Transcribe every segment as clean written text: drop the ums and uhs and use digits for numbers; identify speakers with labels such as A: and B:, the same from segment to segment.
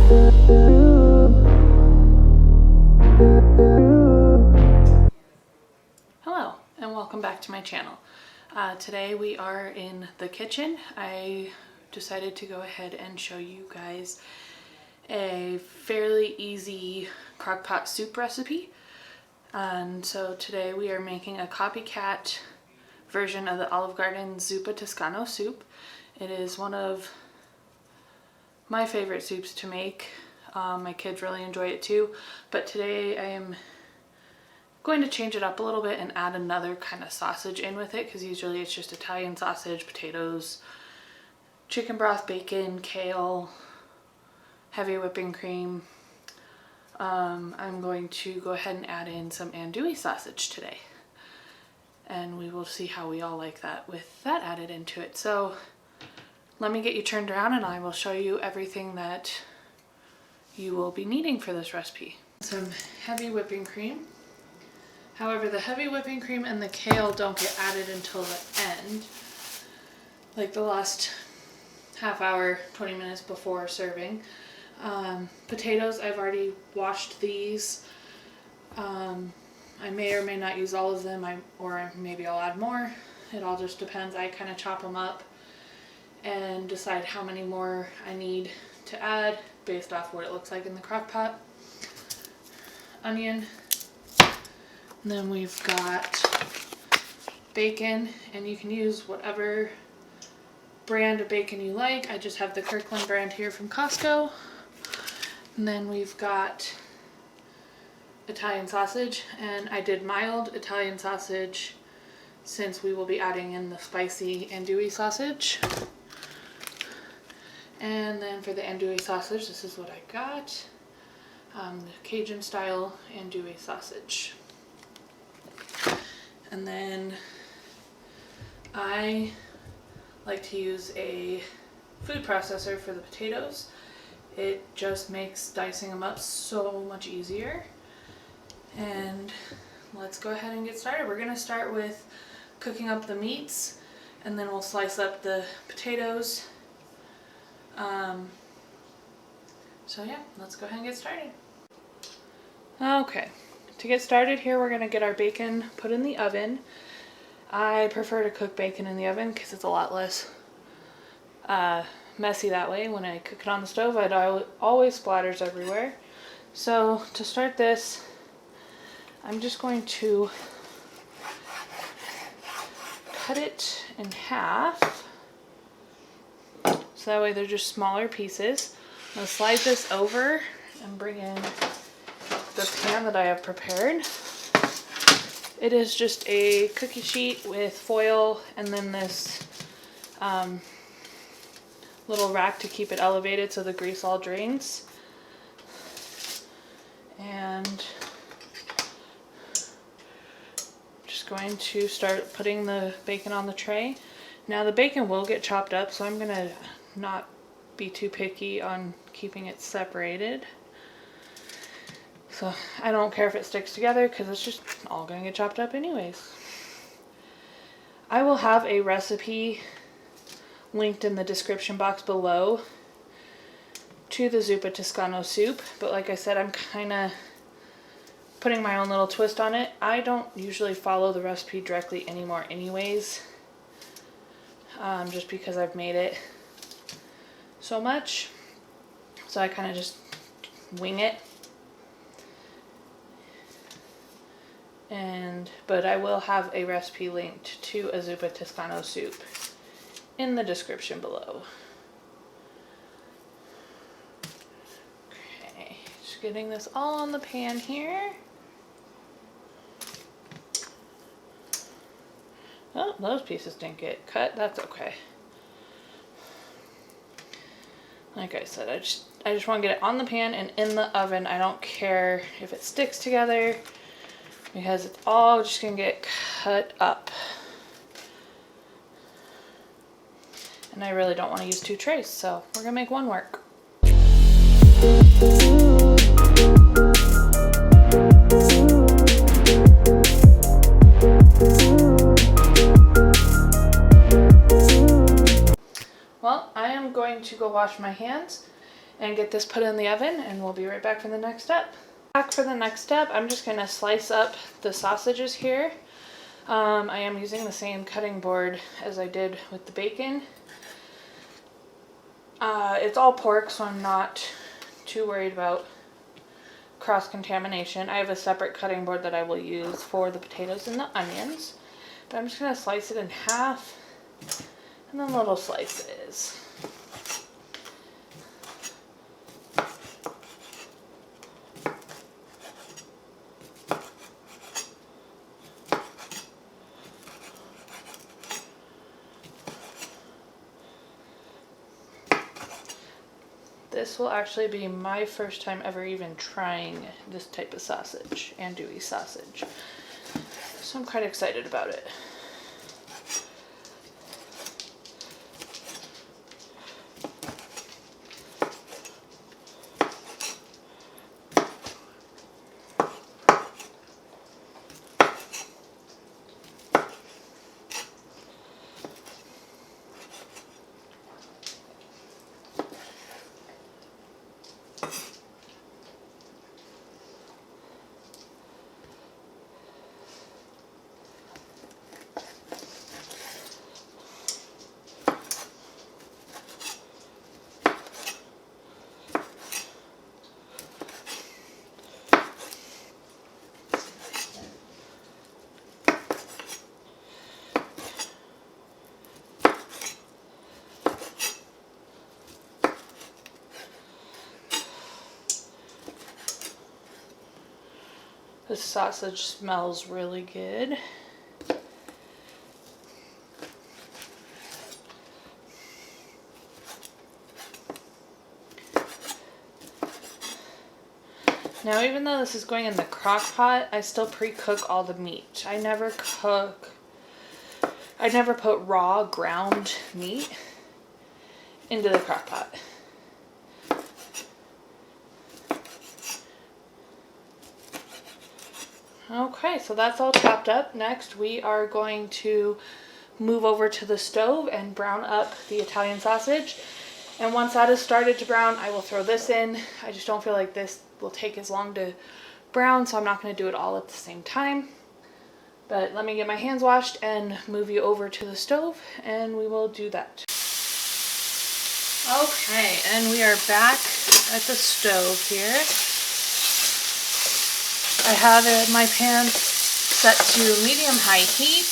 A: Hello and welcome back to my channel. Today we are in the kitchen. I decided to go ahead and show you guys a fairly easy crock-pot soup recipe. And so today we are making a copycat version of the Olive Garden Zuppa Toscana Soup. It is one of my favorite soups to make. My kids really enjoy it too, but today I am going to change it up a little bit and add another kind of sausage in with it, because usually it's just Italian sausage, potatoes, chicken broth, bacon, kale, heavy whipping cream. I'm going to go ahead and add in some andouille sausage today, and we will see how we all like that with that added into it. So let me get you turned around and I will show you everything that you will be needing for this recipe. Some heavy whipping cream. However, the heavy whipping cream and the kale don't get added until the end, like the last half hour, 20 minutes before serving. Potatoes, I've already washed these. I may or may not use all of them, or maybe I'll add more. It all just depends. I kind of chop them up and decide how many more I need to add based off what it looks like in the crock pot. Onion. And then we've got bacon, and you can use whatever brand of bacon you like. I just have the Kirkland brand here from Costco. And then we've got Italian sausage, and I did mild Italian sausage since we will be adding in the spicy andouille sausage. And then for the andouille sausage, this is what I got. The Cajun style andouille sausage. And then I like to use a food processor for the potatoes. It just makes dicing them up so much easier. And let's go ahead and get started. We're going to start with cooking up the meats, and then we'll slice up the potatoes. So yeah, let's go ahead and get started. Okay, to get started here, we're going to get our bacon put in the oven. I prefer to cook bacon in the oven because it's a lot less messy that way. When I cook it on the stove, it always splatters everywhere. So to start this, I'm just going to cut it in half, so that way they're just smaller pieces. I'm going to slide this over and bring in the pan that I have prepared. It is just a cookie sheet with foil and then this little rack to keep it elevated so the grease all drains. And just going to start putting the bacon on the tray. Now the bacon will get chopped up, so I'm going to not be too picky on keeping it separated. So I don't care if it sticks together because it's just all going to get chopped up anyways. I will have a recipe linked in the description box below to the Zuppa Toscana Soup, but like I said, I'm kind of putting my own little twist on it. I don't usually follow the recipe directly anymore anyways, just because I've made it so much. So I kind of just wing it. But I will have a recipe linked to a Zuppa Toscana Soup in the description below. Okay, just getting this all on the pan here. Oh, those pieces didn't get cut. That's okay. Like I said, I just want to get it on the pan and in the oven. I don't care if it sticks together, because it's all just going to get cut up. And I really don't want to use two trays, so we're going to make one work. Well, I am going to go wash my hands and get this put in the oven, and we'll be right back for the next step. Back for the next step, I'm just gonna slice up the sausages here. I am using the same cutting board as I did with the bacon. It's all pork, so I'm not too worried about cross-contamination. I have a separate cutting board that I will use for the potatoes and the onions. But I'm just going to slice it in half, and then little slices. This will actually be my first time ever even trying this type of sausage, andouille sausage. So I'm quite excited about it. This sausage smells really good. Now, even though this is going in the crock pot, I still pre-cook all the meat. I never put raw ground meat into the crock pot. Okay, so that's all chopped up. Next, we are going to move over to the stove and brown up the Italian sausage. And once that is started to brown, I will throw this in. I just don't feel like this will take as long to brown, so I'm not going to do it all at the same time. But let me get my hands washed and move you over to the stove, and we will do that. Okay, and we are back at the stove here. I have my pan set to medium-high heat.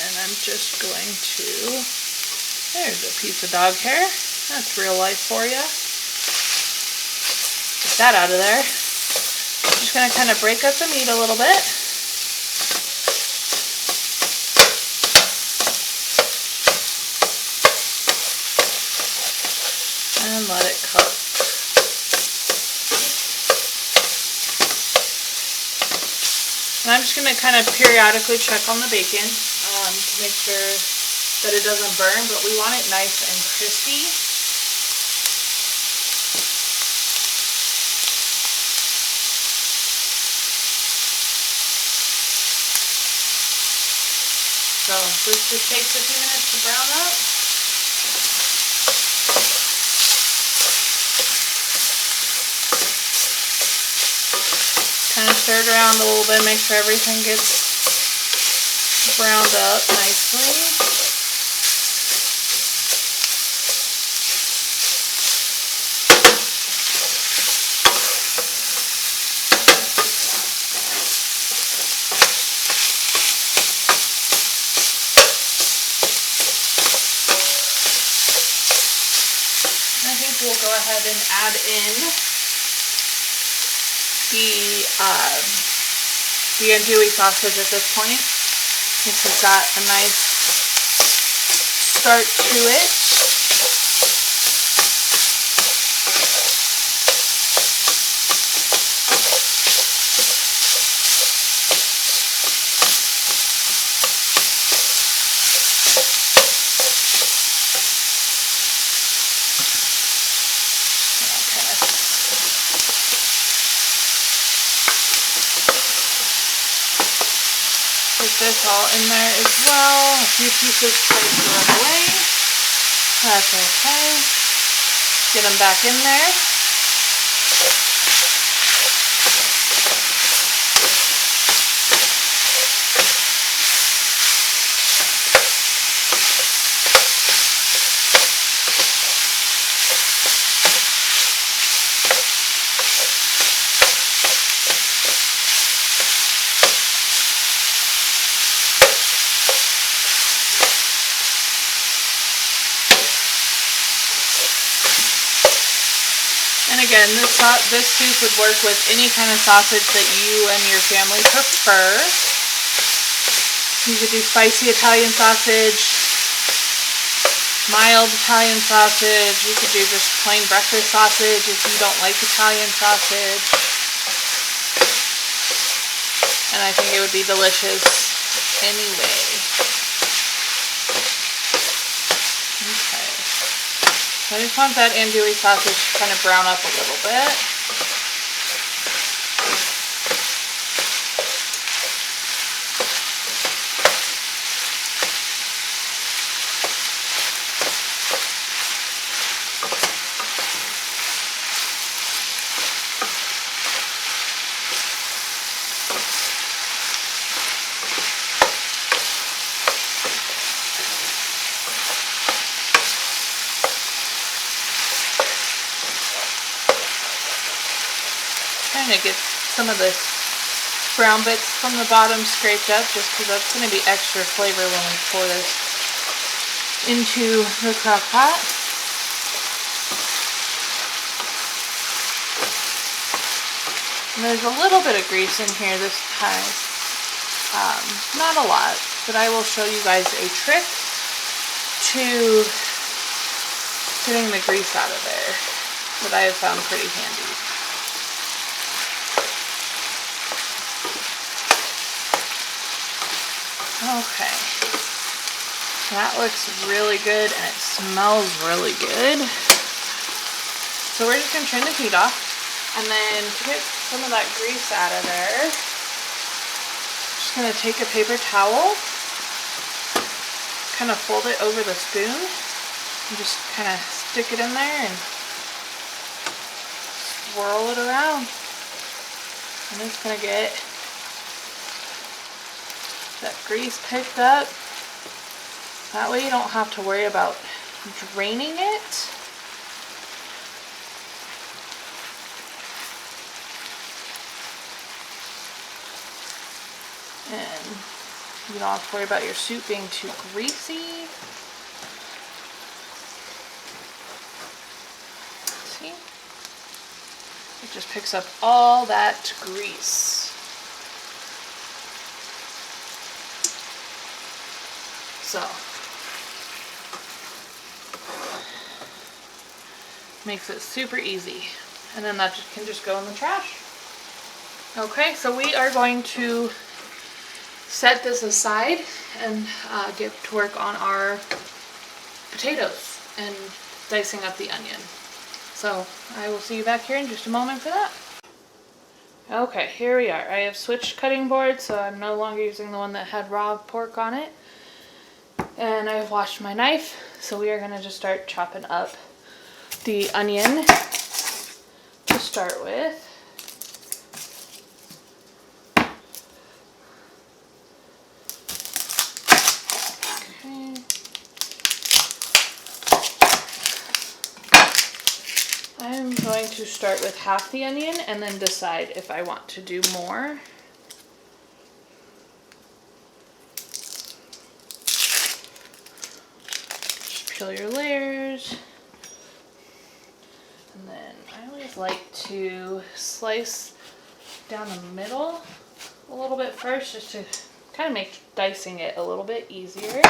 A: And I'm just going to, there's a piece of dog hair. That's real life for you. Get that out of there. Just going to kind of break up the meat a little bit. And let it cook. And I'm just going to kind of periodically check on the bacon to make sure that it doesn't burn, but we want it nice and crispy. So this just takes a few minutes to brown up. Kind of stir it around a little bit, make sure everything gets browned up nicely. I think we'll go ahead and add in the andouille sausage at this point. This has got a nice start to it. this all in there as well. A few pieces tried to run away. That's okay. Get them back in there. And again, this soup would work with any kind of sausage that you and your family prefer. You could do spicy Italian sausage, mild Italian sausage. You could do just plain breakfast sausage if you don't like Italian sausage. And I think it would be delicious anyway. Okay. I just want that andouille sausage to kind of brown up a little bit. Trying to get some of the brown bits from the bottom scraped up just because that's going to be extra flavor when we pour this into the crock pot. And there's a little bit of grease in here this time. Not a lot, but I will show you guys a trick to getting the grease out of there that I have found pretty handy. Okay, that looks really good and it smells really good. So we're just going to turn the heat off, and then to get some of that grease out of there, I'm just going to take a paper towel, kind of fold it over the spoon, and just kind of stick it in there and swirl it around. And it's going to get that grease picked up. That way you don't have to worry about draining it. And you don't have to worry about your soup being too greasy. See? It just picks up all that grease. So, makes it super easy. And then that can just go in the trash. Okay, so we are going to set this aside and get to work on our potatoes and dicing up the onion. So I will see you back here in just a moment for that. Okay, here we are. I have switched cutting boards, so I'm no longer using the one that had raw pork on it. And I've washed my knife, so we are going to just start chopping up the onion to start with. Okay. I'm going to start with half the onion and then decide if I want to do more. Peel your layers, and then I always like to slice down the middle a little bit first, just to kind of make dicing it a little bit easier.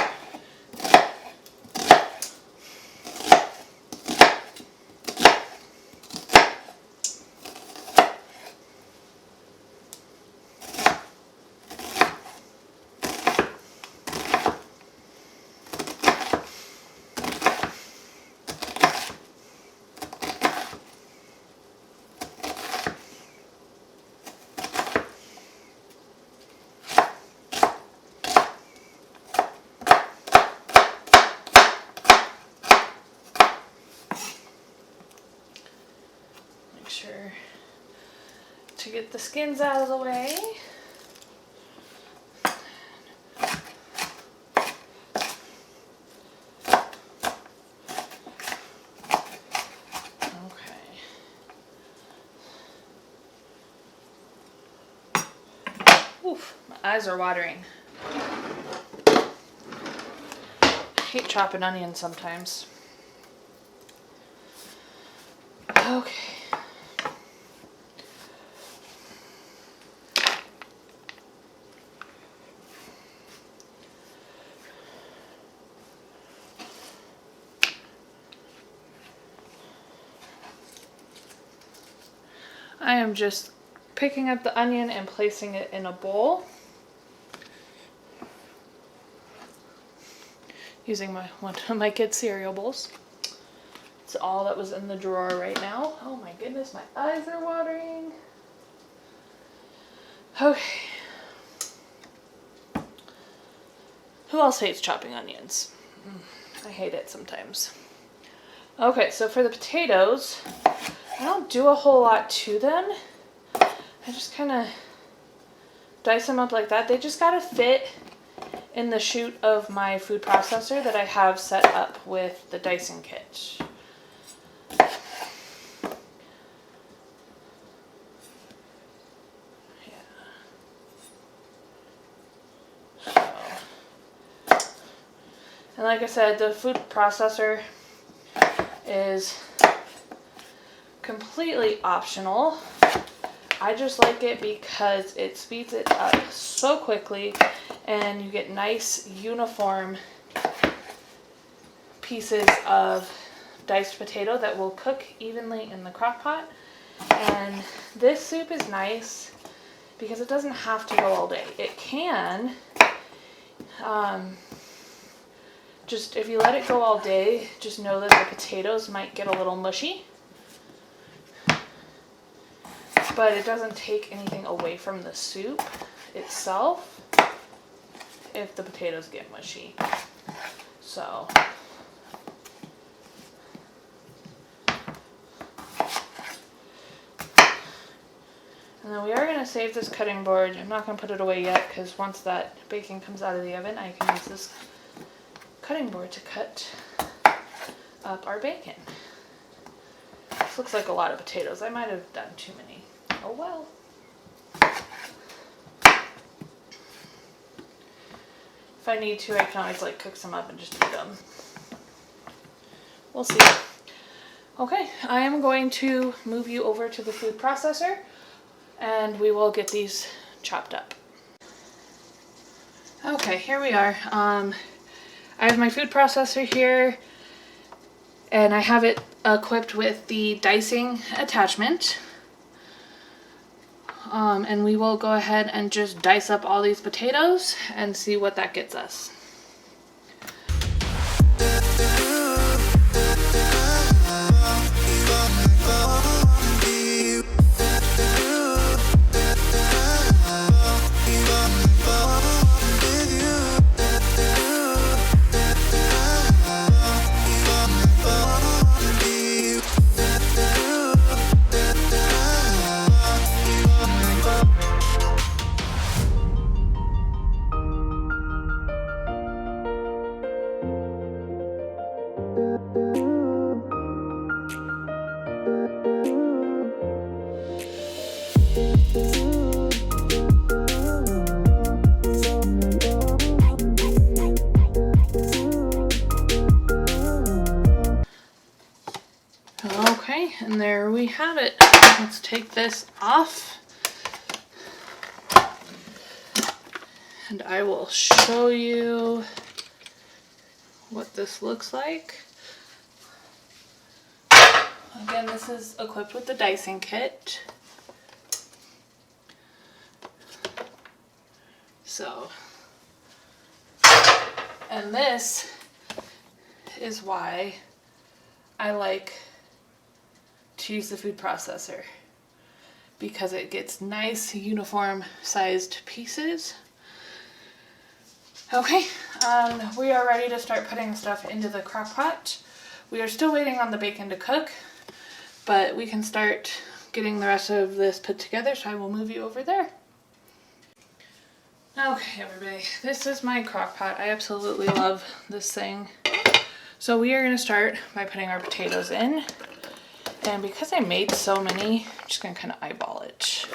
A: to get the skins out of the way. Oof, my eyes are watering. I hate chopping onions sometimes. Okay. I am just picking up the onion and placing it in a bowl. Using one of my kids' cereal bowls. It's all that was in the drawer right now. Oh my goodness, my eyes are watering. Okay. Who else hates chopping onions? I hate it sometimes. Okay, so for the potatoes, I don't do a whole lot to them. I just kind of dice them up like that. They just gotta fit in the chute of my food processor that I have set up with the dicing kit. And like I said, the food processor is completely optional. I just like it because it speeds it up so quickly and you get nice uniform pieces of diced potato that will cook evenly in the crock pot. And this soup is nice because it doesn't have to go all day. It can, just if you let it go all day, just know that the potatoes might get a little mushy. But it doesn't take anything away from the soup itself if the potatoes get mushy. So and then we are going to save this cutting board. I'm not going to put it away yet because once that bacon comes out of the oven, I can use this cutting board to cut up our bacon. This looks like a lot of potatoes. I might have done too many. Oh well. If I need to, I can always like cook some up and just eat them. We'll see. Okay, I am going to move you over to the food processor and we will get these chopped up. Okay, here we are. I have my food processor here and I have it equipped with the dicing attachment. And we will go ahead and just dice up all these potatoes and see what that gets us. Okay, and there we have it. Let's take this off. And I will show you what this looks like. Again, this is equipped with the dicing kit. So, and this is why I like to use the food processor, because it gets nice uniform sized pieces. Okay, we are ready to start putting stuff into the crock pot. We are still waiting on the bacon to cook, but we can start getting the rest of this put together, so I will move you over there. Okay, everybody, this is my crock pot. I absolutely love this thing. So we are going to start by putting our potatoes in. And because I made so many, I'm just going to kind of eyeball it.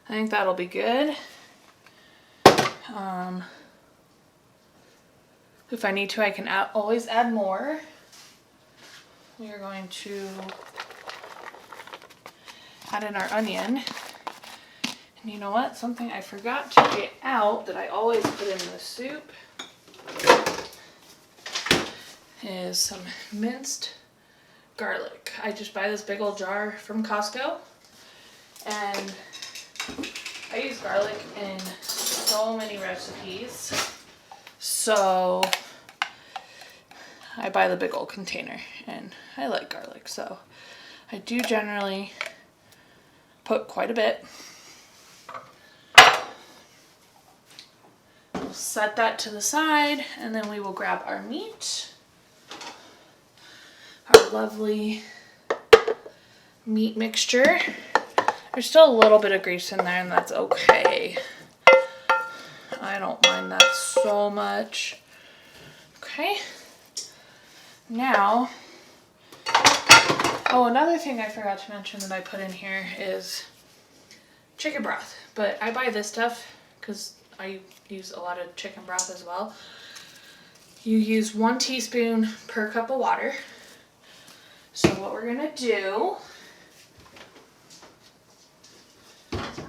A: I think that'll be good. If I need to, I can always add more. We are going to add in our onion. And you know what? Something I forgot to get out that I always put in the soup is some minced garlic. I just buy this big old jar from Costco, and I use garlic in so many recipes, so I buy the big old container, and I like garlic, so I do generally put quite a bit. We'll set that to the side, and then we will grab our meat, our lovely meat mixture. There's still a little bit of grease in there, and that's okay. I don't mind that so much. Okay. Now, oh, another thing I forgot to mention that I put in here is chicken broth. But I buy this stuff because I use a lot of chicken broth as well. You use 1 teaspoon per cup of water. So what we're gonna do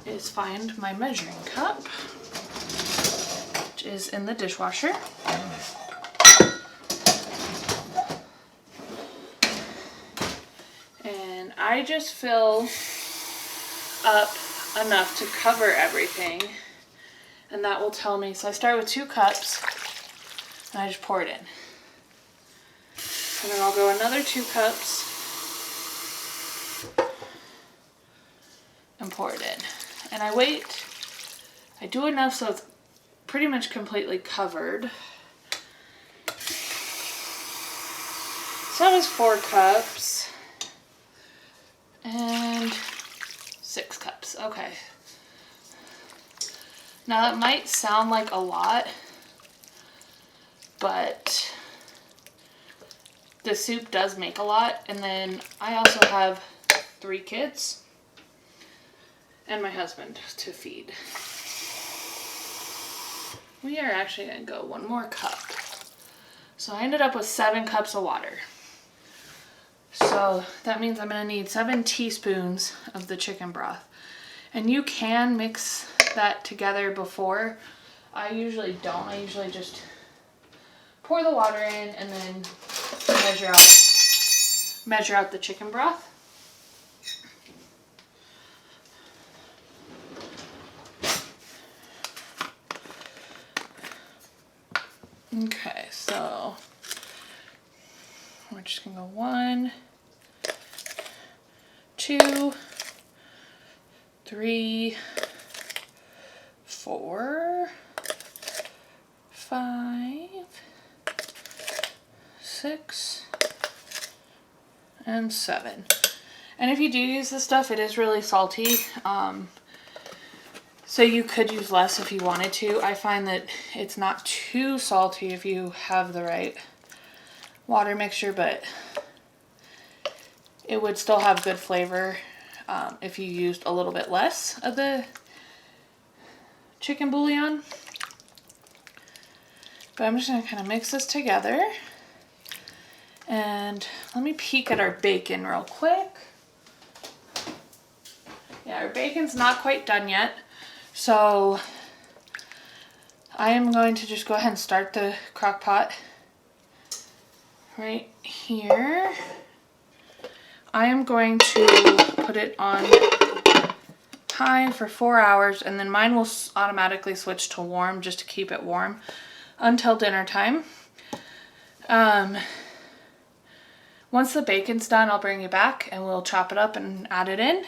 A: is find my measuring cup, which is in the dishwasher. And I just fill up enough to cover everything, and that will tell me. So I start with 2 cups, and I just pour it in. And then I'll go another 2 cups and pour it in. And I wait. I do enough so it's pretty much completely covered. So that was 4 cups and 6 cups. Okay. Now that might sound like a lot, but the soup does make a lot. And then I also have 3 kids and my husband to feed. We are actually going to go 1 more cup. So I ended up with 7 cups of water. So that means I'm going to need 7 teaspoons of the chicken broth. And you can mix that together before. I usually don't. I usually just pour the water in and then measure out the chicken broth. Okay, so we're just gonna go 1, 2, 3, 4, 5, 6, and 7. And if you do use this stuff, it is really salty. So you could use less if you wanted to. I find that it's not too salty if you have the right water mixture, but it would still have good flavor if you used a little bit less of the chicken bouillon. But I'm just going to kind of mix this together. And let me peek at our bacon real quick. Yeah, our bacon's not quite done yet. So I am going to just go ahead and start the crock pot right here. I am going to put it on high for 4 hours, and then mine will automatically switch to warm just to keep it warm until dinner time. Once the bacon's done, I'll bring it back and we'll chop it up and add it in.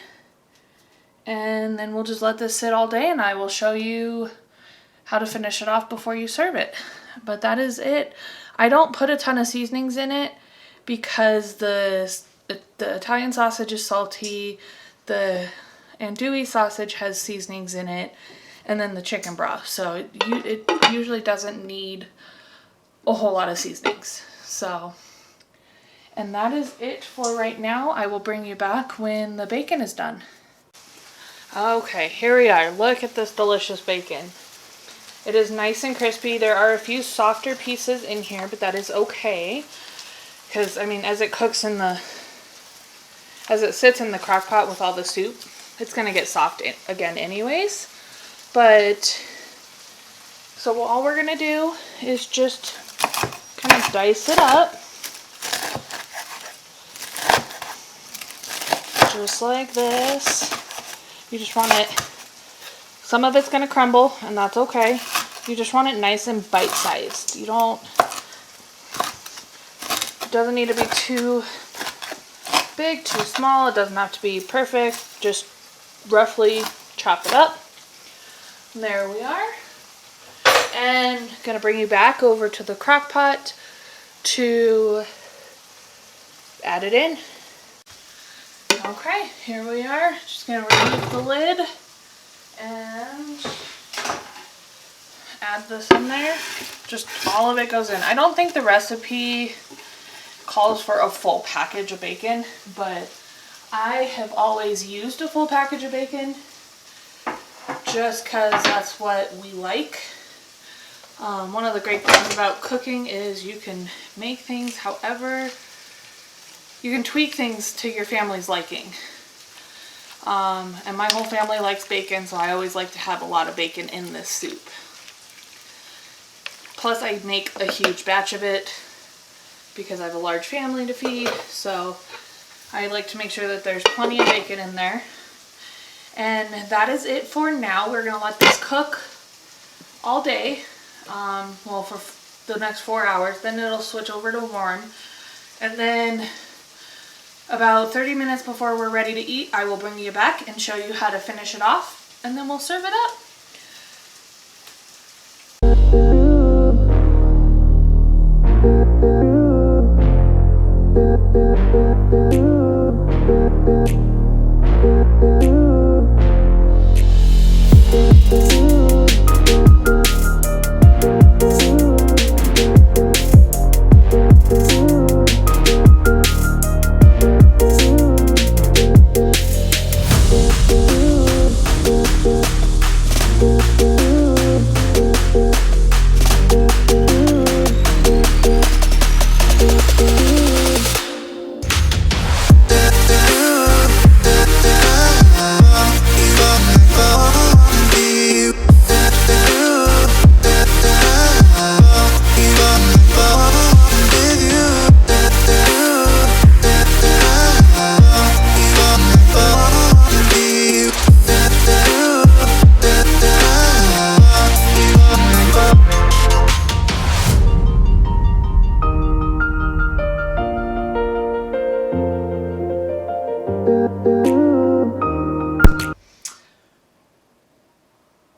A: And then we'll just let this sit all day, and I will show you how to finish it off before you serve it. But that is it. I don't put a ton of seasonings in it because the the Italian sausage is salty, the andouille sausage has seasonings in it, and then the chicken broth. So it usually doesn't need a whole lot of seasonings. So, and that is it for right now. I will bring you back when the bacon is done. Okay, here we are. Look at this delicious bacon. It is nice and crispy. There are a few softer pieces in here, but that is okay. Because, I mean, as it cooks in the, as it sits in the crock pot with all the soup, it's going to get soft again anyways. But, so all we're going to do is just kind of dice it up. Just like this. You just want it, some of it's going to crumble, and that's okay. You just want it nice and bite-sized. You don't, it doesn't need to be too big, too small. It doesn't have to be perfect. Just roughly chop it up. And there we are. And going to bring you back over to the crock pot to add it in. Okay, here we are. Just going to remove the lid and add this in there. Just all of it goes in. I don't think the recipe calls for a full package of bacon, but I have always used a full package of bacon just because that's what we like. One of the great things about cooking is you can make things however, you can tweak things to your family's liking. And my whole family likes bacon, so I always like to have a lot of bacon in this soup. Plus I make a huge batch of it because I have a large family to feed, so I like to make sure that there's plenty of bacon in there. And that is it for now. We're gonna let this cook all day. Well, for the next 4 hours, then it'll switch over to warm. And then about 30 minutes before we're ready to eat, I will bring you back and show you how to finish it off, and then we'll serve it up.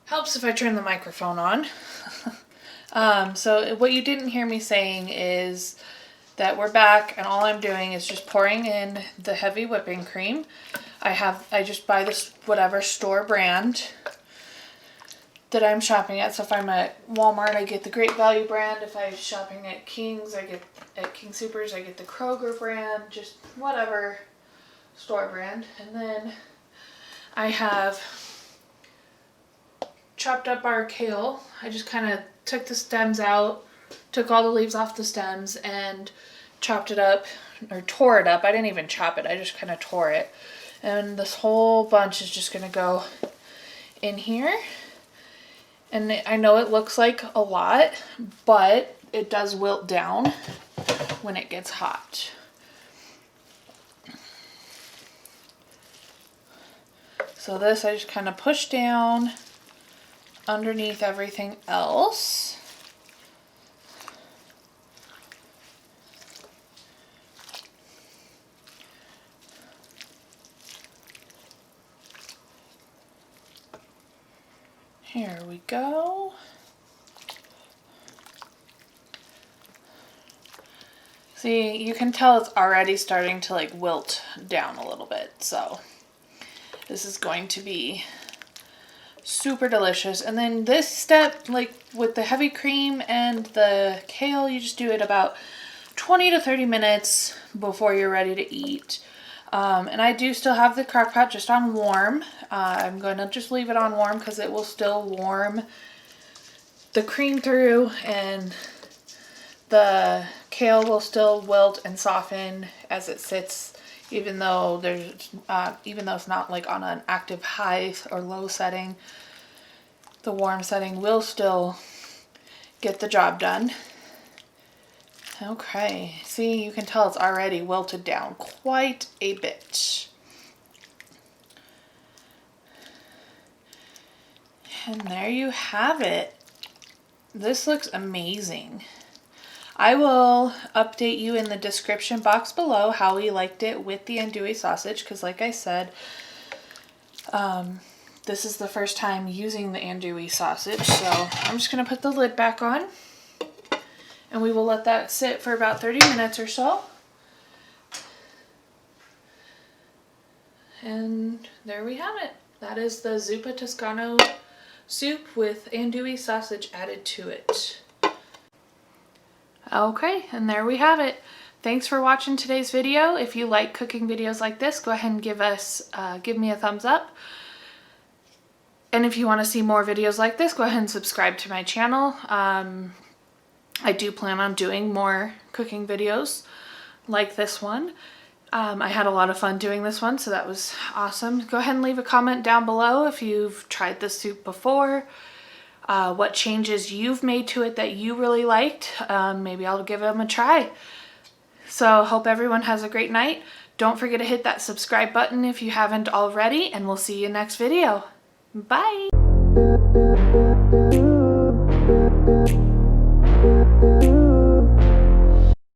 A: Helps if I turn the microphone on. So what you didn't hear me saying is that we're back, and all I'm doing is just pouring in the heavy whipping cream. I just buy this whatever store brand that I'm shopping at. So if I'm at Walmart, I get the Great Value brand. If I'm shopping at King's, I get at King Soopers, I get the Kroger brand, just whatever store brand. And then I have chopped up our kale. I just kind of took the stems out, took all the leaves off the stems, and chopped it up, or tore it up. I didn't even chop it, I just kind of tore it. And this whole bunch is just going to go in here. And I know it looks like a lot, but it does wilt down when it gets hot. So this I just kind of push down underneath everything else. Here we go. See, you can tell it's already starting to like wilt down a little bit. So this is going to be super delicious. And then this step, like with the heavy cream and the kale, you just do it about 20 to 30 minutes before you're ready to eat. And I do still have the crock pot just on warm. I'm going to just leave it on warm because it will still warm the cream through, and the kale will still wilt and soften as it sits, even though it's not like on an active high or low setting. The warm setting will still get the job done. Okay, see, you can tell it's already wilted down quite a bit. And there you have it. This looks amazing. I will update you in the description box below how we liked it with the andouille sausage, because like I said, this is the first time using the andouille sausage. So I'm just going to put the lid back on, and we will let that sit for about 30 minutes or so. And there we have it. That is the Zuppa Toscana Soup with andouille sausage added to it. Okay, and there we have it. Thanks for watching today's video. If you like cooking videos like this, go ahead and give me a thumbs up. And if you want to see more videos like this, go ahead and subscribe to my channel. I do plan on doing more cooking videos like this one. I had a lot of fun doing this one, so that was awesome. Go ahead and leave a comment down below if you've tried this soup before, what changes you've made to it that you really liked. Maybe I'll give them a try. So hope everyone has a great night. Don't forget to hit that subscribe button if you haven't already, and we'll see you next video. Bye!